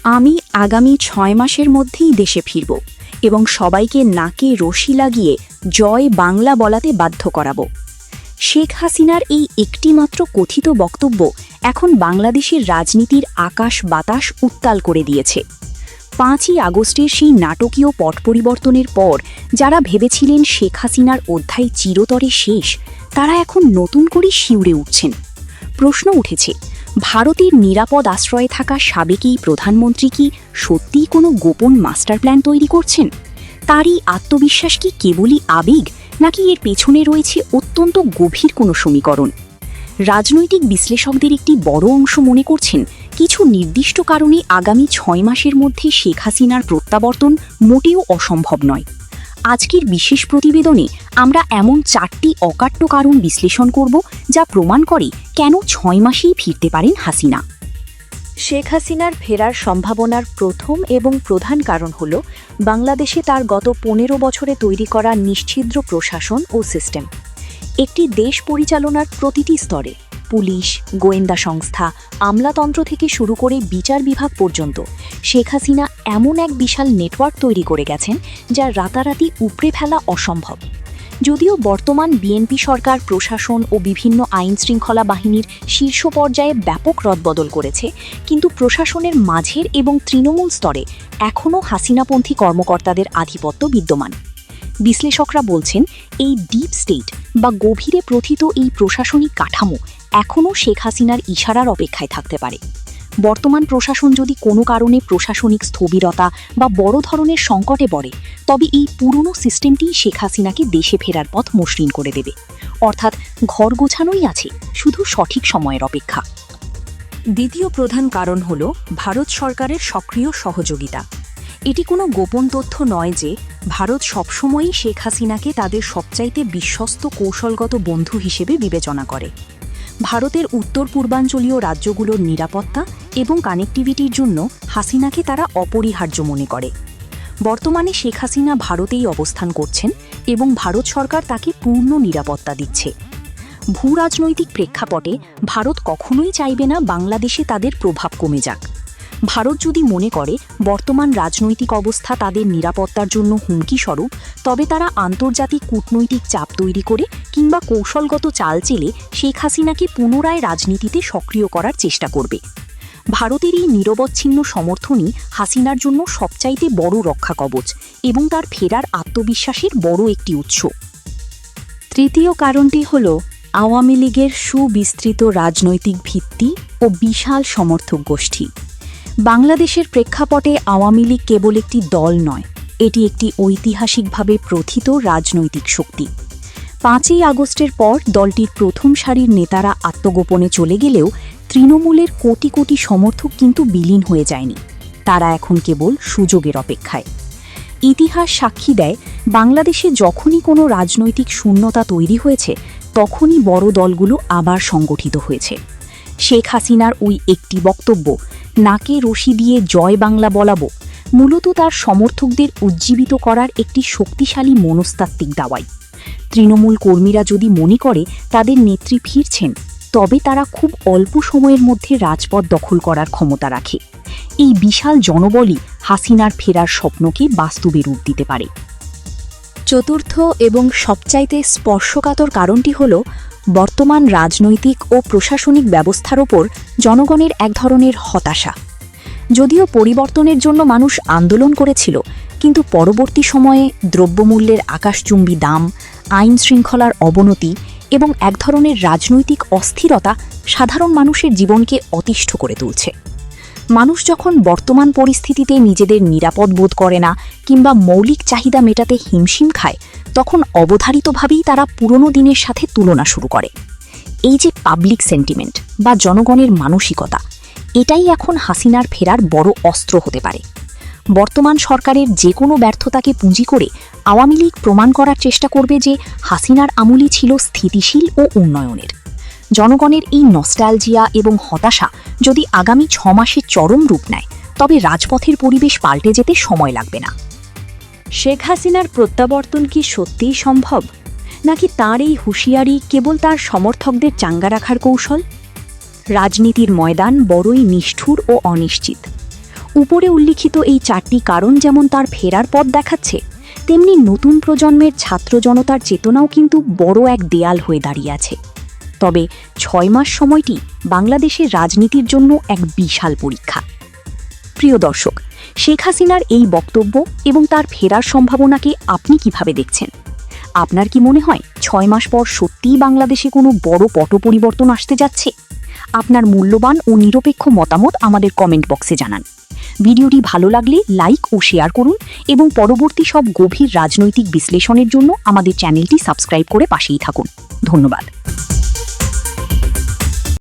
আমি আগামী ৬ মাসের মধ্যেই দেশে ফিরব এবং সবাইকে নাকে রশি লাগিয়ে জয় বাংলা বলাতে বাধ্য করাব। শেখ হাসিনার এই একটিমাত্র কথিত বক্তব্য এখন বাংলাদেশের রাজনীতির আকাশ বাতাস উত্তাল করে দিয়েছে। ৫ই আগস্টের সেই নাটকীয় পট পরিবর্তনের পর যারা ভেবেছিলেন শেখ হাসিনার অধ্যায় চিরতরে শেষ, তারা এখন নতুন করে শিউরে উঠছেন। প্রশ্ন উঠেছে, ভারতের নিরাপদ আশ্রয়ে থাকা সাবেক এই প্রধানমন্ত্রী কি সত্যিই কোনো গোপন মাস্টার প্ল্যান তৈরি করছেন? তার এই আত্মবিশ্বাস কি কেবলই আবেগ, নাকি এর পেছনে রয়েছে অত্যন্ত গভীর কোনো সমীকরণ? রাজনৈতিক বিশ্লেষকদের একটি বড় অংশ মনে করছেন, কিছু নির্দিষ্ট কারণে আগামী ৬ মাসের মধ্যে শেখ হাসিনার প্রত্যাবর্তন মোটেও অসম্ভব নয়। আজকের বিশেষ প্রতিবেদনে আমরা এমন ৪টি অকাট্য কারণ বিশ্লেষণ করব, যা প্রমাণ করে কেন ৬ মাসেই ফিরতে পারেন হাসিনা। শেখ হাসিনার ফেরার সম্ভাবনার প্রথম এবং প্রধান কারণ হল বাংলাদেশে তার গত ১৫ বছরে তৈরি করা নিশ্ছিদ্র প্রশাসন ও সিস্টেম। একটি দেশ পরিচালনার প্রতিটি স্তরে, পুলিশ, গোয়েন্দা সংস্থা, আমলাতন্ত্র থেকে শুরু করে বিচার বিভাগ পর্যন্ত, শেখ হাসিনা এমন এক বিশাল নেটওয়ার্ক তৈরি করে গেছেন যা রাতারাতি উপড়ে ফেলা অসম্ভব। যদিও বর্তমান বিএনপি সরকার প্রশাসন ও বিভিন্ন আইন শৃঙ্খলা বাহিনীর শীর্ষ পর্যায়ে ব্যাপক রদবদল করেছে, কিন্তু প্রশাসনের মাঝের এবং তৃণমূল স্তরে এখনও হাসিনাপন্থী কর্মকর্তাদের আধিপত্য বিদ্যমান। বিশ্লেষকরা বলছেন, এই ডিপ স্টেট বা গভীরে প্রথিত এই প্রশাসনিক কাঠামো এখনও শেখ হাসিনার ইশারার অপেক্ষায় থাকতে পারে। বর্তমান প্রশাসন যদি কোনো কারণে প্রশাসনিক স্থবিরতা বা বড় ধরনের সংকটে পড়ে, তবে এই পুরনো সিস্টেমটিই শেখ হাসিনাকে দেশে ফেরার পথ মসৃণ করে দেবে। অর্থাৎ ঘর গোছানোই আছে, শুধু সঠিক সময়ের অপেক্ষা। দ্বিতীয় প্রধান কারণ হল ভারত সরকারের সক্রিয় সহযোগিতা। এটি কোনো গোপন তথ্য নয় যে ভারত সবসময়ই শেখ হাসিনাকে তাদের সবচাইতে বিশ্বস্ত কৌশলগত বন্ধু হিসেবে বিবেচনা করে। ভারতের উত্তর পূর্বাঞ্চলীয় রাজ্যগুলোর নিরাপত্তা এবং কানেক্টিভিটির জন্য হাসিনাকে তারা অপরিহার্য মনে করে। বর্তমানে শেখ হাসিনা ভারতেই অবস্থান করছেন এবং ভারত সরকার তাকে পূর্ণ নিরাপত্তা দিচ্ছে। ভূ রাজনৈতিক প্রেক্ষাপটে ভারত কখনোই চাইবে না বাংলাদেশে তাদের প্রভাব কমে যাক। ভারত যদি মনে করে বর্তমান রাজনৈতিক অবস্থা তাদের নিরাপত্তার জন্য হুমকি স্বরূপ, তবে তারা আন্তর্জাতিক কূটনৈতিক চাপ তৈরি করে কিংবা কৌশলগত চাল চেলে শেখ হাসিনাকে পুনরায় রাজনীতিতে সক্রিয় করার চেষ্টা করবে। ভারতের এই নিরবচ্ছিন্ন সমর্থনই হাসিনার জন্য সবচাইতে বড় রক্ষা কবচ এবং তার ফেরার আত্মবিশ্বাসের বড় একটি উৎস। তৃতীয় কারণটি হল আওয়ামী লীগের সুবিস্তৃত রাজনৈতিক ভিত্তি ও বিশাল সমর্থক গোষ্ঠী। বাংলাদেশের প্রেক্ষাপটে আওয়ামী লীগ কেবল একটি দল নয়, এটি একটি ঐতিহাসিকভাবে প্রথিত রাজনৈতিক শক্তি। ৫ই আগস্টের পর দলটির প্রথম সারির নেতারা আত্মগোপনে চলে গেলেও তৃণমূলের কোটি কোটি সমর্থক কিন্তু বিলীন হয়ে যায়নি। তারা এখন কেবল সুযোগের অপেক্ষায়। ইতিহাস সাক্ষী দেয়, বাংলাদেশে যখনই কোনো রাজনৈতিক শূন্যতা তৈরি হয়েছে, তখনই বড় দলগুলো আবার সংগঠিত হয়েছে। শেখ হাসিনার ওই একটি বক্তব্য, নাকে রশি দিয়ে জয় বাংলা বলাবো, মূলত তার সমর্থকদের উজ্জীবিত করার একটি শক্তিশালী মনস্তাত্ত্বিক দাওয়াই। তৃণমূল কর্মীরা যদি মনে করে তাদের নেত্রী ফিরছেন, তবে তারা খুব অল্প সময়ের মধ্যে রাজপথ দখল করার ক্ষমতা রাখে। এই বিশাল জনবলই হাসিনার ফেরার স্বপ্নকে বাস্তবে রূপ দিতে পারে। চতুর্থ এবং সবচাইতে স্পর্শকাতর কারণটি হল বর্তমান রাজনৈতিক ও প্রশাসনিক ব্যবস্থার ওপর জনগণের এক ধরনের হতাশা। যদিও পরিবর্তনের জন্য মানুষ আন্দোলন করেছিল, কিন্তু পরবর্তী সময়ে দ্রব্যমূল্যের আকাশচুম্বী দাম, আইন শৃঙ্খলার অবনতি এবং এক ধরনের রাজনৈতিক অস্থিরতা সাধারণ মানুষের জীবনকে অতিষ্ঠ করে তুলছে। মানুষ যখন বর্তমান পরিস্থিতিতে নিজেদের নিরাপদ বোধ করে না কিংবা মৌলিক চাহিদা মেটাতে হিমশিম খায়, তখন অবধারিতভাবেই তারা পুরনো দিনের সাথে তুলনা শুরু করে। এই যে পাবলিক সেন্টিমেন্ট বা জনগণের মানসিকতা, এটাই এখন হাসিনার ফেরার বড় অস্ত্র হতে পারে। বর্তমান সরকারের যে কোনো ব্যর্থতাকে পুঁজি করে আওয়ামী লীগ প্রমাণ করার চেষ্টা করবে যে হাসিনার আমলই ছিল স্থিতিশীল ও উন্নয়নের। জনগণের এই নস্টালজিয়া এবং হতাশা যদি আগামী ৬ মাসে চরম রূপ নেয়, তবে রাজপথের পরিবেশ পাল্টে যেতে সময় লাগবে না। শেখ হাসিনার প্রত্যাবর্তন কি সত্যিই সম্ভব, নাকি তাঁর এই হুঁশিয়ারি কেবল তার সমর্থকদের চাঙ্গা রাখার কৌশল? রাজনীতির ময়দান বড়ই নিষ্ঠুর ও অনিশ্চিত। উপরে উল্লিখিত এই 4টি কারণ যেমন তার ফেরার পথ দেখাচ্ছে, তেমনি নতুন প্রজন্মের ছাত্র জনতার চেতনাও কিন্তু বড় এক দেয়াল হয়ে দাঁড়িয়ে আছে। তবে 6 মাস সময়টি বাংলাদেশের রাজনীতির জন্য এক বিশাল পরীক্ষা। প্রিয় দর্শক, শেখ হাসিনার এই বক্তব্য এবং তার ফেরার সম্ভাবনাকে আপনি কিভাবে দেখছেন? আপনার কি মনে হয় 6 মাস পর সত্যিই বাংলাদেশে কোনো বড় পট পরিবর্তন আসতে যাচ্ছে? আপনার মূল্যবান ও নিরপেক্ষ মতামত আমাদের কমেন্ট বক্সে জানান। ভিডিওটি ভালো লাগলে লাইক ও শেয়ার করুন এবং পরবর্তী সব গভীর রাজনৈতিক বিশ্লেষণের জন্য আমাদের চ্যানেলটি সাবস্ক্রাইব করে পাশেই থাকুন। ধন্যবাদ।